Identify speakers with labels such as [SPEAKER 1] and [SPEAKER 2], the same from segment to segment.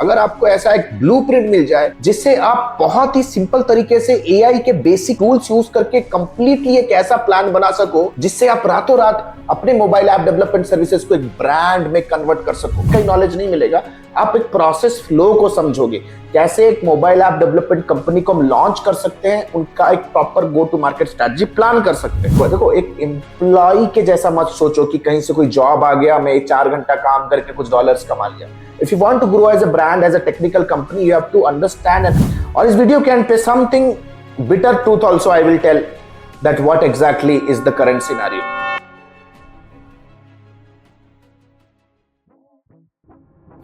[SPEAKER 1] अगर आपको ऐसा एक ब्लूप्रिंट मिल जाए जिससे आप बहुत ही सिंपल तरीके से एआई के बेसिक टूल्स यूज करके कंप्लीटली एक ऐसा प्लान बना सको जिससे आप रातों रात अपने मोबाइल ऐप डेवलपमेंट सर्विसेज को एक ब्रांड में कन्वर्ट कर सको। कई नॉलेज नहीं मिलेगा, आप एक प्रोसेस फ्लो को समझोगे, कैसे एक मोबाइल ऐप डेवलपमेंट कंपनी को हम लॉन्च कर सकते हैं, उनका एक proper go to market strategy plan कर सकते हैं। देखो, एक एम्प्लॉय के जैसा मत सोचो कि कहीं से कोई जॉब आ गया, मैं 4 घंटा काम करके कुछ डॉलर्स कमा लिया। If you want to grow as a brand, as a technical company, you have to understand it. और इस वीडियो के end पे something bitter truth also I will tell that what exactly is the current scenario.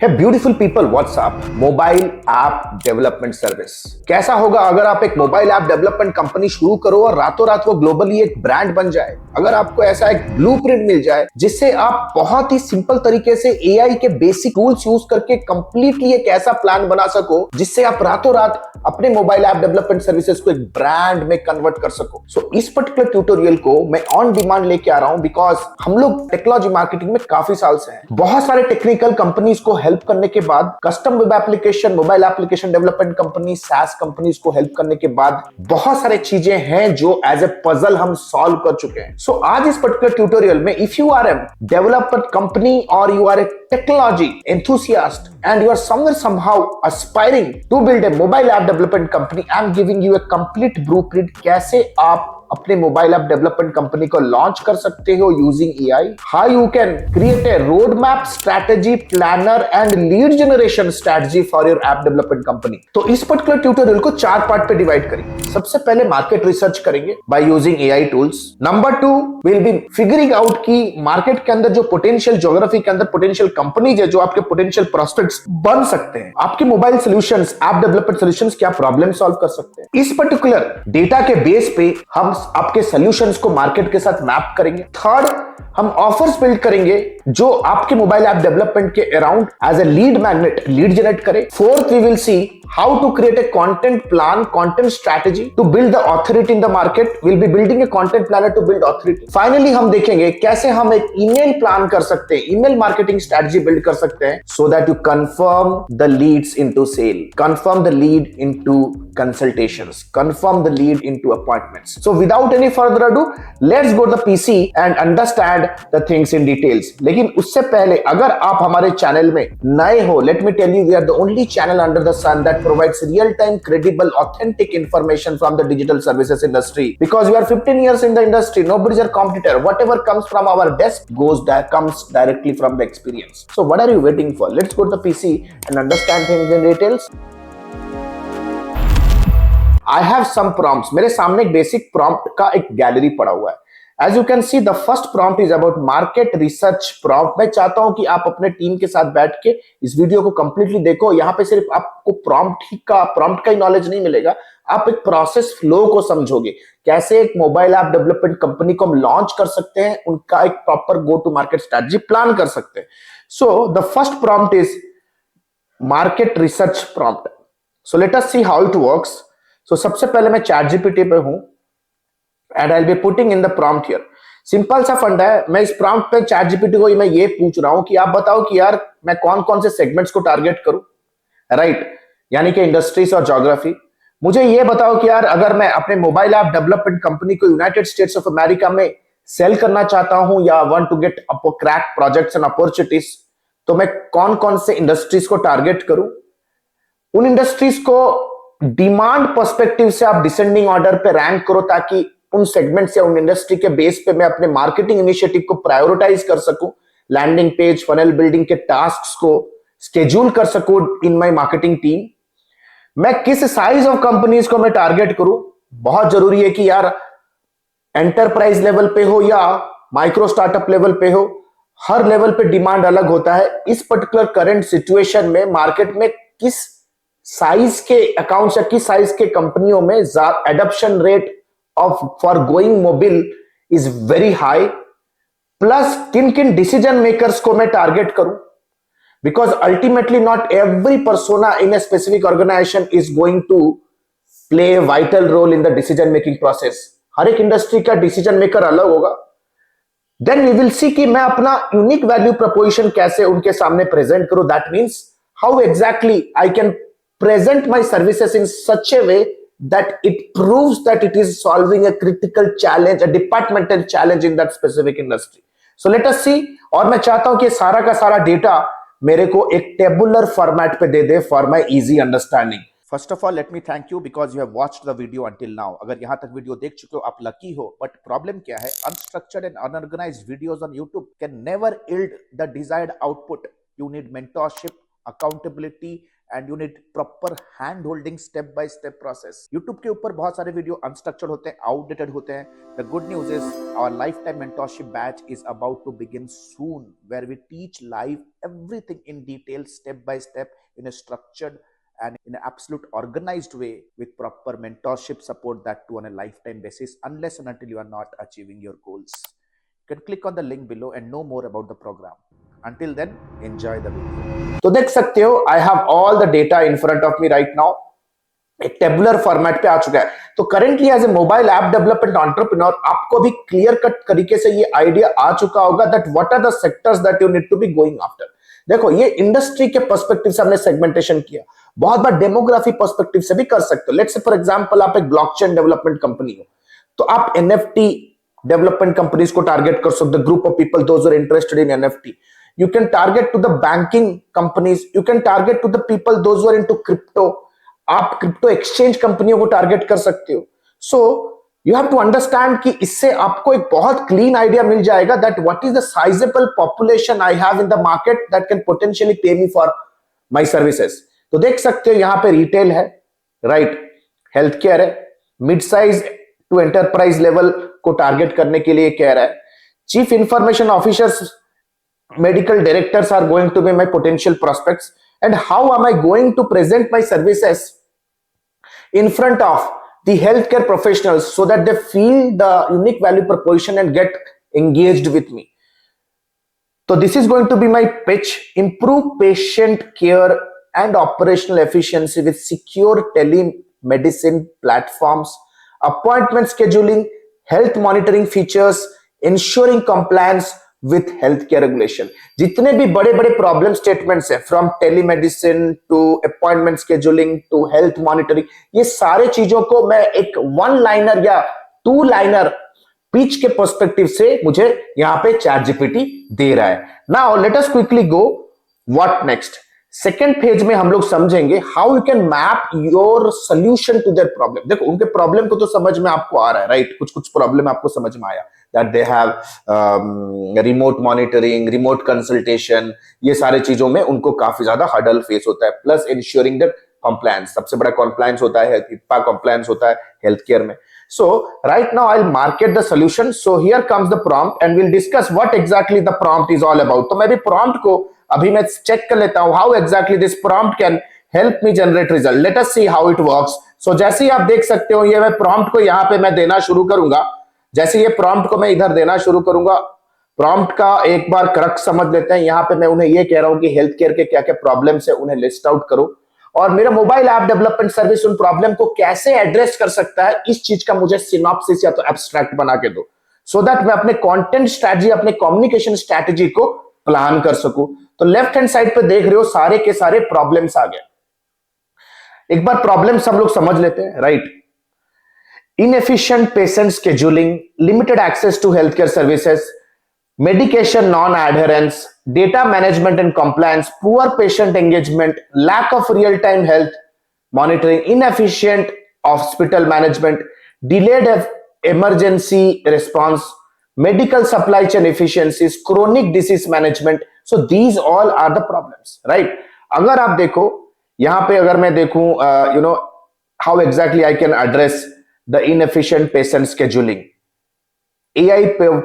[SPEAKER 1] Hey beautiful people, what's up? Mobile app development service कैसा होगा अगर आप एक mobile app development company शुरू करो और रातों रात वो ग्लोबली एक ब्रांड बन जाए। अगर आपको ऐसा एक ब्लूप्रिंट मिल जाए जिससे आप बहुत ही सिंपल तरीके से एआई के बेसिक टूल्स यूज करके कंप्लीटली एक ऐसा प्लान बना सको जिससे आप रातों रात अपने मोबाइल ऐप डेवलपमेंट सर्विसेज को एक ब्रांड में कन्वर्ट कर सको। सो इस पर्टिकुलर ट्यूटोरियल को मैं ऑन डिमांड लेके आ रहा हूं बिकॉज हम लोग टेक्नोलॉजी मार्केटिंग में काफी साल से हैं। बहुत सारे टेक्निकल कंपनीज को हेल्प करने के बाद, custom web application, mobile application development company, SaaS companies को हेल्प करने के बाद बहुत सारे चीजें हैं जो एज ए पजल हम सॉल्व कर चुके हैं। सो आज इस पर्टिकुलर ट्यूटोरियल में if you are a development company और you are a technology enthusiast and you are somewhere somehow aspiring to build a mobile app development company, I'm giving you a complete blueprint कैसे आप अपने mobile app development company को launch कर सकते हो using AI, how you can create a road map, strategy, planner and lead generation strategy for your app development company. तो इस particular tutorial को 4 पार्ट पे डिवाइड करेंगे। सबसे पहले मार्केट रिसर्च करेंगे by using AI tools. Number 2 will be figuring out की market के अंदर जो पोटेंशियल ज्योग्राफी के अंदर पोटेंशियल कंपनीज है जो आपके पोटेंशियल प्रोस्पेक्ट्स बन सकते हैं, आपके mobile solutions, app development solutions क्या प्रॉब्लम सॉल्व कर सकते हैं। इस पर्टिकुलर डेटा के बेस पे हम आपके सॉल्यूशंस को मार्केट के साथ मैप करेंगे। थर्ड, हम ऑफर्स बिल्ड करेंगे जो आपके मोबाइल ऐप डेवलपमेंट के around as a lead magnet lead generate करे। Fourth, we will see how to create a content plan, content strategy to build the authority in the market. We'll be building a content planner to build authority. Finally, हम देखेंगे कैसे हम एक email plan कर सकते हैं, email marketing strategy build कर सकते हैं so that you confirm the leads into sale, confirm the lead into consultations, confirm the lead into appointments. So without any further ado, let's go to the PC and understand the things in details. लेकिन उससे पहले अगर आप हमारे channel में नए हो, let me tell you, we are the only channel under the sun that provides real-time, credible, authentic information from the digital services industry. Because we are 15 years in the industry, nobody's our competitor. Whatever comes from our desk comes directly from the experience. So what are you waiting for? Let's go to the PC and understand things in details. I have some prompts. मेरे सामने एक basic prompt का एक gallery पड़ा हुआ है। As you can see, the first prompt is about market research prompt. मैं चाहता हूं कि आप अपने टीम के साथ बैठ के इस वीडियो को कंप्लीटली देखो। यहाँ पे सिर्फ आपको प्रॉम्प्ट का ही नॉलेज नहीं मिलेगा, आप एक प्रोसेस फ्लो को समझोगे, कैसे एक मोबाइल ऐप डेवलपमेंट कंपनी को हम लॉन्च कर सकते हैं, उनका एक proper go to market strategy plan कर सकते हैं। So the first prompt is market research prompt. So let us see how it works. So सबसे पहले मैं ChatGPT पे हूं and I'll be putting in the prompt here. Simple सा फंडा है। मैं इस प्रॉम्प्ट पे ChatGPT को मैं ये पूछ रहा हूं कि आप बताओ कि यार मैं कौन कौन से सेगमेंट्स को टारगेट करूं, राइट, यानी कि इंडस्ट्रीज और ज्योग्राफी। मुझे ये बताओ कि यार अगर मैं अपने मोबाइल ऐप डेवलपमेंट कंपनी को यूनाइटेड स्टेट्स ऑफ अमेरिका में सेल करना चाहता हूं या want to get crack projects and opportunities, तो मैं कौन कौन से इंडस्ट्रीज को टारगेट करूं। उन इंडस्ट्रीज को डिमांड पर्सपेक्टिव से आप डिसेंडिंग ऑर्डर पे रैंक करो ताकि उन सेगमेंट या उन इंडस्ट्री के बेस पे मैं अपने मार्केटिंग इनिशिएटिव को प्रायोरिटाइज कर सकूं, लैंडिंग पेज, फनल बिल्डिंग के टास्क्स को स्केड्यूल कर सकूं इन माय मार्केटिंग टीम। मैं किस साइज ऑफ कंपनीज को मैं टारगेट करूं, बहुत जरूरी है कि यार एंटरप्राइज लेवल पे हो या माइक्रो स्टार्टअप लेवल पे हो, हर लेवल पे डिमांड अलग होता है। इस पर्टिकुलर करंट सिचुएशन में मार्केट में किस साइज के अकाउंट्स या किस साइज के कंपनियों में adoption rate for going mobile is very high, plus किन डिसीजन मेकर्स को मैं टारगेट करूं, because ultimately not every persona in a specific organization is going to play a vital role in the decision making process. हर एक industry का decision maker अलग होगा। Then we will सी कि मैं अपना यूनिक वैल्यू प्रोपोजिशन कैसे उनके सामने प्रेजेंट करूं। That means how exactly I can present my services in such a way that it proves that it is solving a critical challenge, a departmental challenge in that specific industry. So let us see. और मैं चाहता हूं कि सारा का सारा data मेरे को एक टेबुलर फॉर्मेट पे दे दे for my easy understanding. First of all let me thank you because you have watched the video until now. अगर यहां तक वीडियो देख चुके हो आप लकी हो. बट प्रॉब्लम क्या है, unstructured and unorganised videos on YouTube can never yield the desired output. You need mentorship, accountability and you need proper hand holding step by step process. YouTube के ऊपर बहुत सारे वीडियो अनस्ट्रक्चर्ड होते हैं, outdated होते हैं. The good news is our lifetime mentorship batch is about to begin soon, where we teach live everything in detail, step by step, in a structured and in an absolute organized way with proper mentorship support, that too on a lifetime basis, unless and until you are not achieving your goals. You can click on the link below and know more about the program. Until then, enjoy the video. तो देख सकते हो I have all the data in front of me right now. एक tabular format पे आ चुका है. तो currently as a mobile app development entrepreneur आपको भी क्लियर कट तरीके से ये आइडिया आ चुका होगा that what are the sectors that you need to be going after. देखो ये इंडस्ट्री के पर्सपेक्टिव से हमने सेगमेंटेशन किया. बहुत बार डेमोग्राफी पर्सपेक्टिव से भी कर सकते हो. लेट्स से फॉर एग्जांपल आप एक ब्लॉकचेन डेवलपमेंट कंपनी हो तो आप एनएफटी डेवलपमेंट कंपनीज को टारगेट कर सकते हो. Group of people those are interested in NFT. You can target to the banking companies. You can target to the people those who are into crypto. आप crypto exchange कंपनियों को target कर सकते हो. So you have to understand कि इससे आपको एक बहुत क्लीन आइडिया मिल जाएगा that what is the sizeable population I have in the market that can potentially pay me for my services. तो देख सकते हो यहां पे रिटेल है, राइट, हेल्थ केयर है, mid size to enterprise level को टारगेट करने के लिए कह रहा है. Chief information officers, medical directors are going to be my potential prospects. And how am I going to present my services in front of the healthcare professionals so that they feel the unique value proposition and get engaged with me? So this is going to be my pitch. Improve patient care and operational efficiency with secure telemedicine platforms, appointment scheduling, health monitoring features, ensuring compliance with health care regulation. जितने भी बड़े बड़े problem statements है, from telemedicine to appointment scheduling to health monitoring, ये सारे चीजों को मैं एक वन लाइनर या टू लाइनर पिच के पर्सपेक्टिव से मुझे यहां पे चैट जीपीटी दे रहा है. Now let us quickly go what next. Second phase में हम लोग समझेंगे how you can map your solution to their problem. देखो उनके प्रॉब्लम को तो समझ में आपको आ रहा है, राइट. कुछ कुछ प्रॉब्लम आपको समझ में आया that they have remote monitoring, remote consultation, ये सारे चीजों में उनको काफी ज्यादा हर्डल फेस होता है. प्लस ensuring that compliance, सबसे बड़ा compliance होता है, HIPAA compliance होता है हेल्थ केयर में. So right now I'll market the solution. So here comes the prompt and we'll discuss what exactly the prompt is all about. तो मैं भी prompt को अभी मैं चेक कर लेता हूं how exactly this prompt can help me generate result. Let us see how it works. So जैसे ही आप देख सकते हो ये मैं prompt को यहाँ पे मैं देना शुरू करूंगा. जैसे ये प्रॉम्प्ट को मैं इधर देना शुरू करूंगा, प्रॉम्प्ट का एक बार क्रक्स समझ लेते हैं. यहां पे मैं उन्हें ये कह रहा हूं कि हेल्थ केयर के क्या क्या प्रॉब्लम्स है उन्हें लिस्ट आउट करो और मेरा मोबाइल ऐप डेवलपमेंट सर्विस उन प्रॉब्लम को कैसे एड्रेस कर सकता है इस चीज का मुझे सिनॉप्सिस या तो एब्स्ट्रैक्ट बना के दो, सो दैट मैं अपने कंटेंट स्ट्रेटजी, अपने कम्युनिकेशन स्ट्रेटजी को प्लान कर सकूं. तो लेफ्ट हैंड साइड पे देख रहे हो सारे के सारे प्रॉब्लम्स आ गए. एक बार प्रॉब्लम्स हम लोग समझ लेते हैं, right. Inefficient patient scheduling, limited access to healthcare services, medication non-adherence, data management and compliance, poor patient engagement, lack of real-time health monitoring, inefficient hospital management, delayed emergency response, medical supply chain efficiencies, chronic disease management. So these all are the problems, right? अगर आप देखो यहाँ पे, अगर मैं देखूं how exactly I can address the inefficient patient scheduling. AI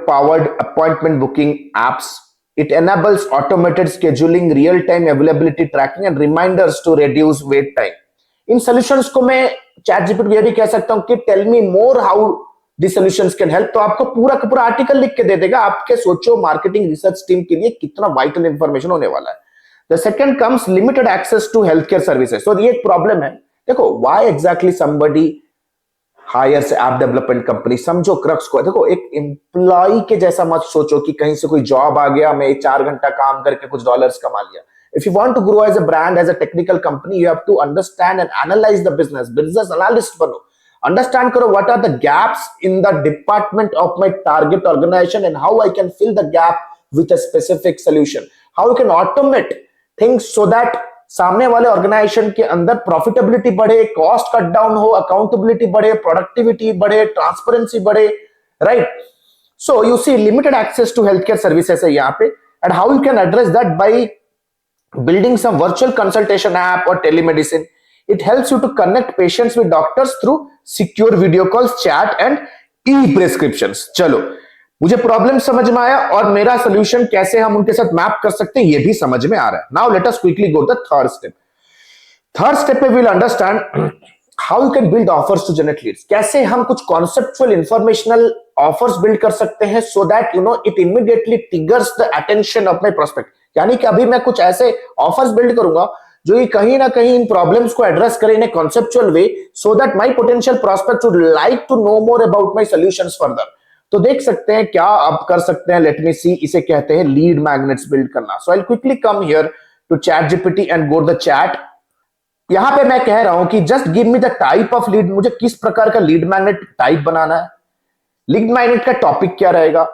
[SPEAKER 1] powered appointment booking apps. It enables automated scheduling, real time availability tracking and reminders to reduce wait time. In solutions को मैं ChatGPT को ये भी कह सकता हूं कि tell me more how these solutions can help. तो आपको पूरा का पूरा आर्टिकल लिख के दे देगा. आपके सोचो मार्केटिंग रिसर्च टीम के लिए कितना वाइटल इंफॉर्मेशन होने वाला है. The second comes limited access to healthcare services. तो ये एक प्रॉब्लम है. देखो why exactly somebody hires app development company. समझो क्रक्स को. देखो एक एम्प्लॉय के जैसा मत सोचो कि कहीं से कोई जॉब आ गया, मैं 4 घंटा काम करके कुछ डॉलर्स कमा लिया. If you want to grow as a brand, as a technical company, you have to understand and analyze the business. Business analyst bano. Understand karo what are the gaps in the department of my target organization and how I can fill the gap with a specific solution. How you can automate things so that सामने वाले organisation के अंदर profitability बढ़े, cost cut down हो, accountability बढ़े, productivity बढ़े, transparency बढ़े, right? So you see limited access to health care services है यहाँ पे, and how you can address that by building some virtual consultation app or telemedicine. It helps you to connect patients with doctors through secure video calls, chat and e-prescriptions. चलो, मुझे problem समझ में आया और मेरा सोल्यूशन कैसे हम उनके साथ मैप कर सकते हैं ये भी समझ में आ रहा है. Now let us quickly go the third step. Third step में will understand how you can build offers to generate leads. कैसे हम कुछ कॉन्सेप्चुअल इंफॉर्मेशनल ऑफर्स बिल्ड कर सकते हैं सो that you no it immediately triggers the attention of my prospect. यानी कि अभी मैं कुछ ऐसे ऑफर्स बिल्ड करूंगा जो ये कहीं ना कहीं इन प्रॉब्लम्स को एड्रेस करें in a conceptual way so that my potential prospect would like to know more about my solutions further. तो देख सकते हैं क्या आप कर सकते हैं. लेट मी सी, इसे कहते हैं लीड मैग्नेट्स बिल्ड करना. So I will quickly come here to chat GPT and go the chat. यहां पे मैं कह रहा हूं कि just give me the type of lead. मुझे किस प्रकार का लीड मैग्नेट टाइप बनाना है, लीड मैग्नेट का टॉपिक क्या रहेगा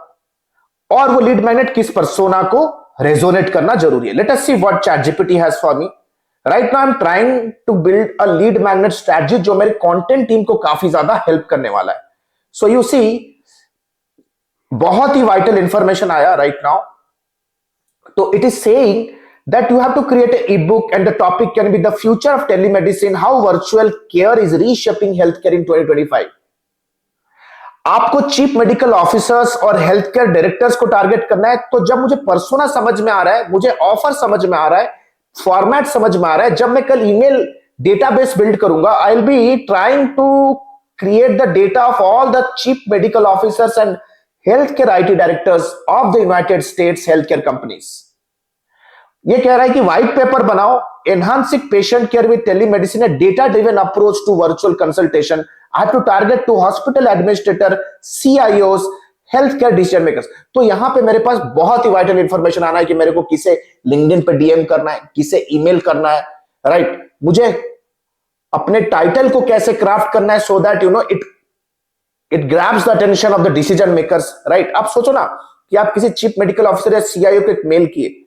[SPEAKER 1] और वो लीड मैग्नेट किस पर्सोना को रेजोनेट करना जरूरी है. Let us see what ChatGPT has for me. Right now I am trying to build a lead magnet strategy जो मेरे कंटेंट टीम को काफी ज्यादा हेल्प करने वाला है. सो यू सी बहुत ही वाइटल इंफॉर्मेशन आया राइट नाउ. तो it is saying that you have to create an ebook and the topic can be the future of telemedicine, how virtual care is reshaping healthcare in 2025. आपको chief medical officers और health care directors को target करना है. तो जब मुझे persona समझ में आ रहा है, मुझे ऑफर समझ में आ रहा है, फॉर्मेट समझ में आ रहा है, जब मैं कल ईमेल डेटाबेस बिल्ड करूंगा I will be trying to create the data of all the chief medical officers and health care IT directors of the United States health care companies. ये कह रहा है कि व्हाइट पेपर बनाओ, enhancing patient care with telemedicine, a data driven approach to virtual consultation. I have to target to hospital administrator, CIOs, healthcare decision makers. तो यहां पे मेरे पास बहुत ही वाइटल इंफॉर्मेशन आना है कि मेरे को किसे लिंक्डइन पे DM करना है, किसे ईमेल करना है, राइट? मुझे अपने टाइटल को कैसे क्राफ्ट करना है सो that you no it grabs the attention of the decision makers, right? आप सोचो ना कि आप किसी चीफ मेडिकल ऑफिसर या CIO को एक मेल किए.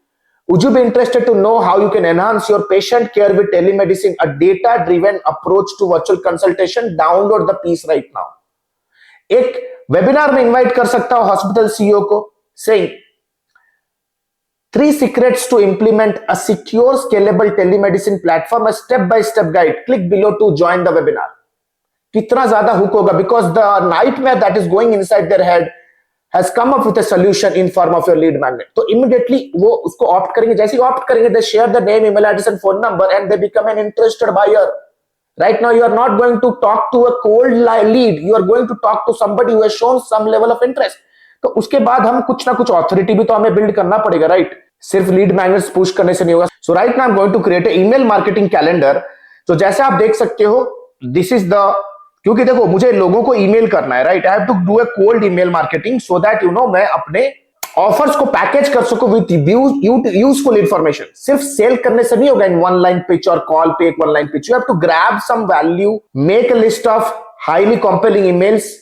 [SPEAKER 1] Would you be interested to know how you can enhance your patient care with telemedicine, a data-driven approach to virtual consultation? Download the piece right now. एक webinar में invite कर सकता हूं hospital CEO को, saying 3 secrets to implement a secure, scalable telemedicine platform, a step-by-step guide. Click below to join the webinar. कितना ज्यादा hook होगा because the nightmare that is going inside their head has come up with a solution in form of your lead magnet. तो immediately वो उसको opt करेंगे. जैसे ही opt करेंगे they share the name, email address and phone number and they become an interested buyer. Right now you are not going to talk to a cold lead, you are going to talk to somebody who has shown some level of interest. तो उसके बाद हम कुछ ना कुछ authority भी तो हमें बिल्ड करना पड़ेगा, राइट? सिर्फ लीड मैग्नेट्स पुश करने से नहीं होगा. So right now I am going to create a email marketing calendar. तो जैसे आप देख सकते हो दिस इज द, क्योंकि देखो मुझे लोगों को ईमेल करना है, right? I have to do a cold email marketing so that you know मैं अपने ऑफर्स को पैकेज कर सकूं विद यूजफुल इंफॉर्मेशन. सिर्फ सेल करने से नहीं होगा इन वन लाइन पिच और कॉल पे एक one line pitch. You have to grab some value, make a list of highly compelling emails.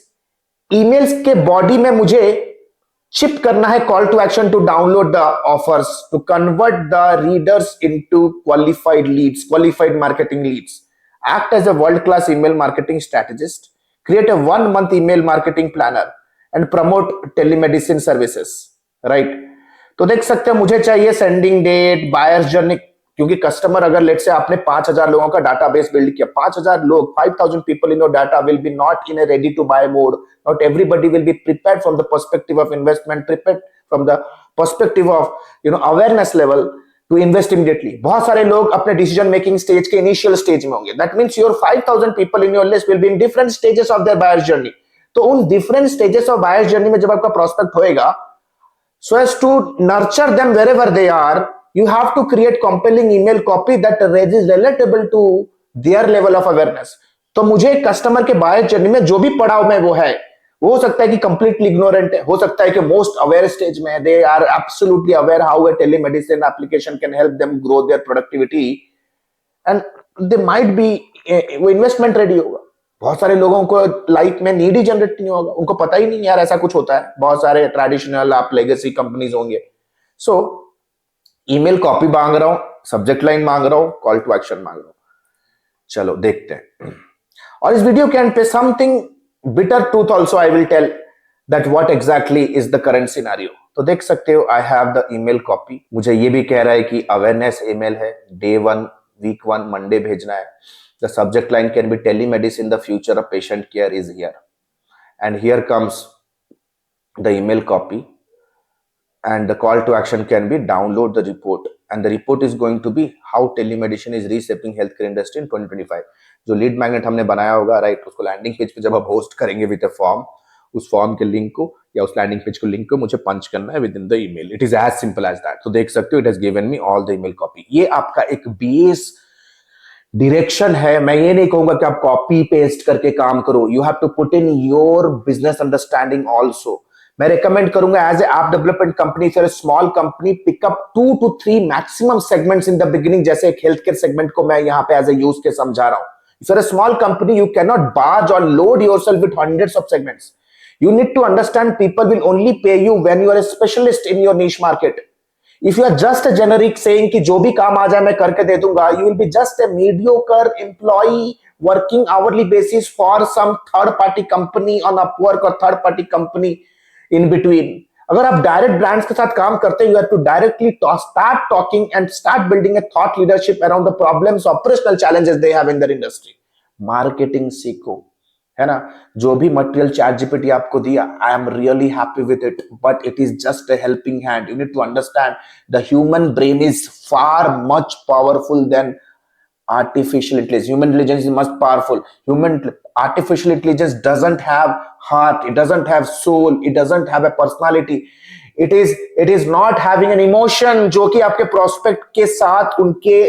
[SPEAKER 1] Emails के बॉडी में मुझे चिप करना है call to action to download the offers, to convert the readers into qualified leads, qualified marketing leads. Act as a world-class email marketing strategist, create a 1-month email marketing planner and promote telemedicine services, right? तो देख सकते हैं मुझे चाहिए sending date, buyers journey, क्योंकि customer अगर late से आपने 5000 लोगों का डाटाबेस बिल्ड किया, 5000 लोग, 5000 people in your data will be not in a ready to buy mode. Not everybody will be prepared from the perspective of investment, prepared from the perspective of awareness level to invest immediately. बहुत सारे लोग अपने decision making stage के initial stage में होंगे. That means your 5000 people in your list will be in different stages of their buyers journey. तो उन different stages of buyers journey में जब आपका प्रोस्पेक्ट होएगा, so as to nurture them wherever they are, you have to create compelling email copy that is relatable to their level of awareness. तो मुझे customer के buyers journey में जो भी पड़ाव में वो है हो सकता है कि कंप्लीटली इग्नोरेंट है, हो सकता है कि मोस्ट अवेयर स्टेज में है, they are absolutely aware how a telemedicine application can help them grow their productivity and they might be, वो इन्वेस्टमेंट रेडी होगा। बहुत सारे लोगों को लाइफ में नीड ही जनरेट नहीं होगा, उनको पता ही नहीं यार ऐसा कुछ होता है। बहुत सारे ट्रेडिशनल आप लेगेसी कंपनीज होंगे। सो ईमेल कॉपी मांग रहा हूं, सब्जेक्ट लाइन मांग रहा हूं, कॉल टू एक्शन मांग रहा हूं। चलो देखते हैं। और इस वीडियो के एंड पे something bitter truth also I will tell that what exactly is the current scenario. तो देख सकते हो I have the email copy. मुझे ये भी कह रहा है कि अवेयरनेस ईमेल है, डे 1 वीक 1 मंडे भेजना है। The subject line can be telemedicine, the future of patient care is here, and here comes the email copy, and the call to action can be download the report, and the report is going to be how telemedicine is reshaping healthcare industry in 2025। जो lead magnet हमने बनाया होगा right, उसको landing page पे जब आप host करेंगे with a form, उस फॉर्म के लिंक को या उस लैंडिंग पेज को लिंक को मुझे पंच करना है within the email. It is as simple as that. तो देख सकते हो it has given me all the email copy. ये आपका एक बेस डायरेक्शन है। मैं ये नहीं कहूंगा कि आप कॉपी पेस्ट करके काम करो, you have to put in your business understanding also. मैं रेकमेंड करूंगा as a app development company, if you are a small company, pick up 2 to 3 maximum segments in the beginning. जैसे एक health care segment को मैं यहां पे as a use के समझा रहा हूं। If you are a small company, you can not barge or load yourself with hundreds of segments. You need to understand people will only pay you when you are a specialist in your niche market. If you are just a generic saying कि जो भी काम आ जाए मैं करके दे दूंगा, you will be just a mediocre employee working hourly basis for some third party company on Upwork or third party company in between। अगर आप डायरेक्ट ब्रांड्स के साथ काम करते हैं, you have to directly start talking and start building a thought leadership around the problems, operational challenges they have in their industry। Marketing सीखो, है ना। जो भी मटेरियल चैट जीपीटी आपको दिया, I am really happy with it, but it is just a helping hand. You need to understand the human brain is far much powerful than artificial intelligence। Human intelligence is much powerful. Artificial intelligence doesn't have heart, it doesn't have soul, it doesn't have a personality, it is not having an emotion जो कि आपके prospect के साथ उनके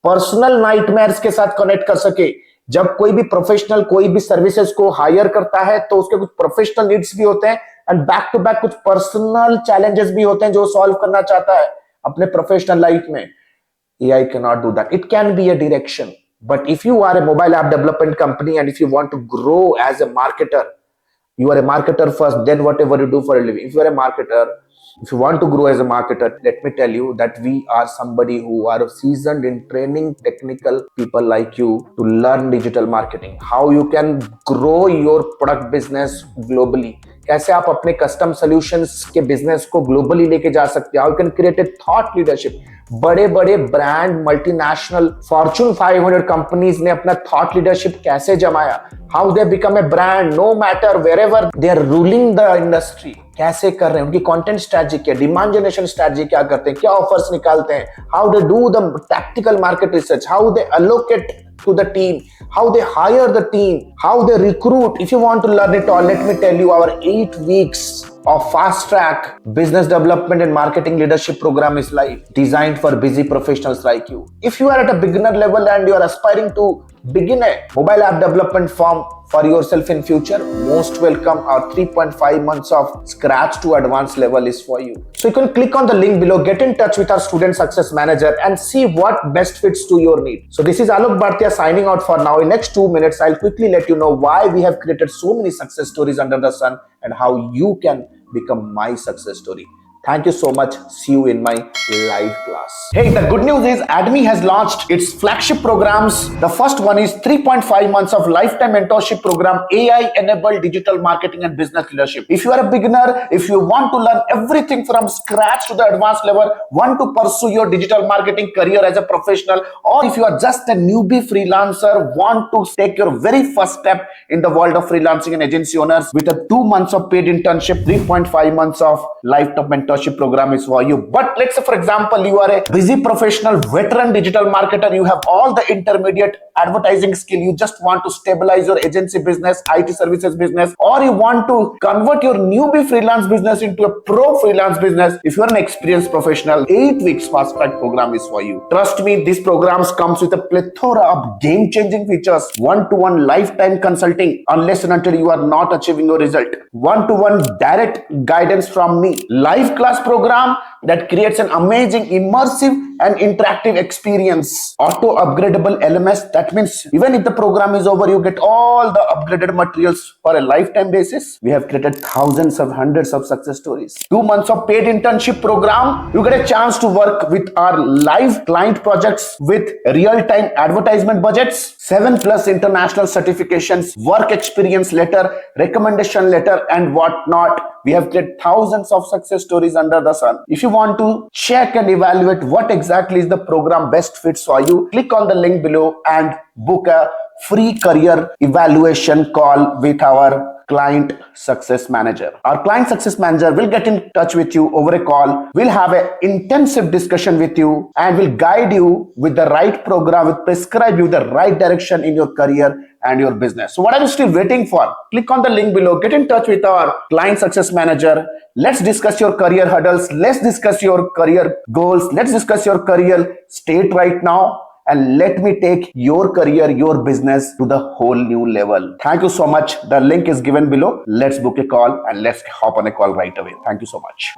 [SPEAKER 1] personal nightmares के साथ connect कर सके। जब कोई भी प्रोफेशनल कोई भी सर्विसेज को हायर करता है तो उसके कुछ प्रोफेशनल नीड्स भी होते हैं एंड बैक टू बैक कुछ पर्सनल चैलेंजेस भी होते हैं जो सॉल्व करना चाहता है अपने प्रोफेशनल लाइफ में। AI cannot do that. It can be a direction, but if you are a mobile app development company and if you want to grow as a marketer, you are a marketer first, then whatever you do for a living. If you are a marketer, if you want to grow as a marketer, let me tell you that we are somebody who are seasoned in training technical people like you to learn digital marketing, how you can grow your product business globally, कैसे आप अपने custom solutions के business को globally लेके जा सकते हैं, how you can create A thought leadership. बड़े बड़े ब्रांड मल्टीनेशनल फॉर्च्यून 500 कंपनीज ने अपना थॉट लीडरशिप कैसे जमाया, how they become a brand no matter wherever they are ruling the industry, कैसे कर रहे हैं, उनकी कंटेंट स्ट्रेटजी क्या, डिमांड जनरेशन स्ट्रेटजी क्या करते हैं, क्या ऑफर्स निकालते हैं, how they do the tactical market research, how they allocate to the team, how they hire the team, how they recruit. If you want to learn it all, let me tell you our 8 weeks of fast track business development and marketing leadership program is live, designed for busy professionals like you. If you are at a beginner level and you are aspiring to begin a mobile app development firm for yourself in future, most welcome. Our 3.5 months of scratch to advanced level is for you. So you can click on the link below, get in touch with our student success manager and see what best fits to your need. So this is Alok Bhartia signing out for now. In next 2 minutes, I'll quickly let you know why we have created so many success stories under the sun and how you can become my success story. Thank you so much. See you in my live class. Hey, the good news is ADME has launched its flagship programs. The first one is 3.5 months of lifetime mentorship program, AI-enabled digital marketing and business leadership. If you are a beginner, if you want to learn everything from scratch to the advanced level, want to pursue your digital marketing career as a professional, or if you are just a newbie freelancer, want to take your very first step in the world of freelancing and agency owners with a 2 months of paid internship, 3.5 months of lifetime mentorship program is for you. But let's say, for example, you are a busy professional, veteran digital marketer, you have all the intermediate advertising skill, you just want to stabilize your agency business, IT services business, or you want to convert your newbie freelance business into a pro freelance business, if you're an experienced professional, 8 weeks fast track program is for you. Trust me, these programs comes with a plethora of game changing features, one-to-one lifetime consulting unless and until you are not achieving your result, one-to-one direct guidance from me, live class program that creates an amazing immersive and interactive experience, auto upgradable LMS. That means even if the program is over, you get all the upgraded materials for a lifetime basis. We have created thousands of hundreds of success stories. 2 months of paid internship program, you get a chance to work with our live client projects with real-time advertisement budgets, 7+ international certifications, work experience letter, recommendation letter, and whatnot. We have created thousands of success stories under the sun. If you want to check and evaluate what exactly is the program best fits for you, click on the link below and book a free career evaluation call with our client success manager. Our client success manager will get in touch with you over a call. We'll have an intensive discussion with you and will guide you with the right program, will prescribe you the right direction in your career and your business. So what are you still waiting for? Click on the link below, get in touch with our client success manager. Let's discuss your career hurdles. Let's discuss your career goals. Let's discuss your career state right now. And let me take your career, your business to the whole new level. Thank you so much. The link is given below. Let's book a call and let's hop on a call right away. Thank you so much.